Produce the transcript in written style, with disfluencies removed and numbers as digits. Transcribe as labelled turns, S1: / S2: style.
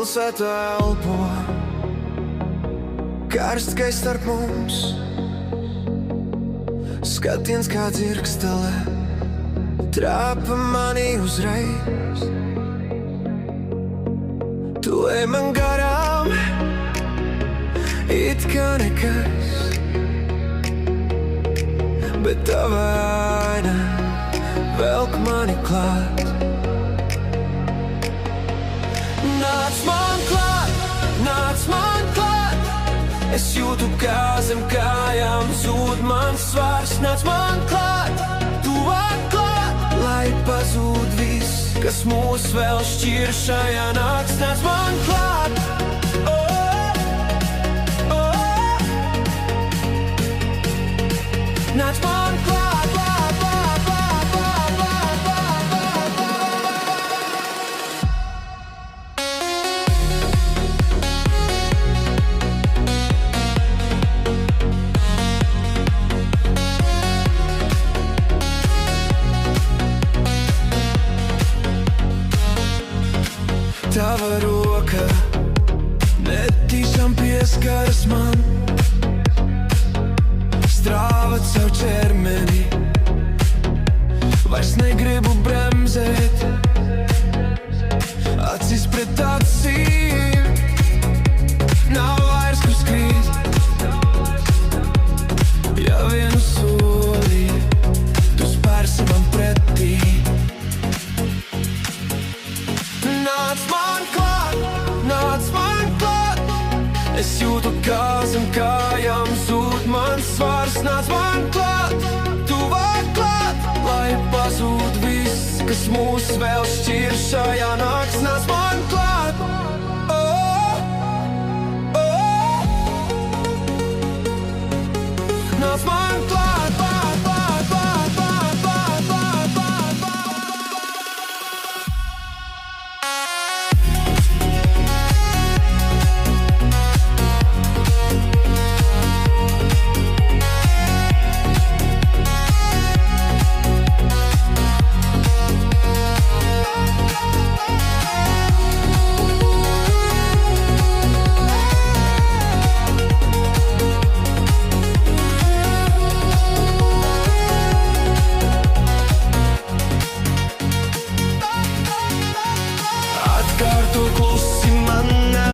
S1: Pilsētā elpo karsts gaiss starp mums, skatiens kā dzirkstelē trāpa mani uzreiz. Tu ej man garām, it kā nekas, bet tava aina velk mani klāt. Nāc man klāt, es jūtu, kā zem kājām zūd mans svars. Nāc man klāt, tuvāk klāt, lai pazūd viss, kas mūs vēl šķir šajā nakts. Nāc man klāt, nāc man klāt. Tava roka netīšām pieskaras man, strāva caur ķermeni, vairs negribu bremzēt. Acis pret acīm, nav vairs kur skriet. Ja vienu soli tu spērsi man pretī, nāc man klāt, es jūtu, kā zem kājām zūd mans svars. Nāc man klāt, tuvāk klāt, lai pazūd viss, kas mūs vēl šķir šajā nakts. Nāc man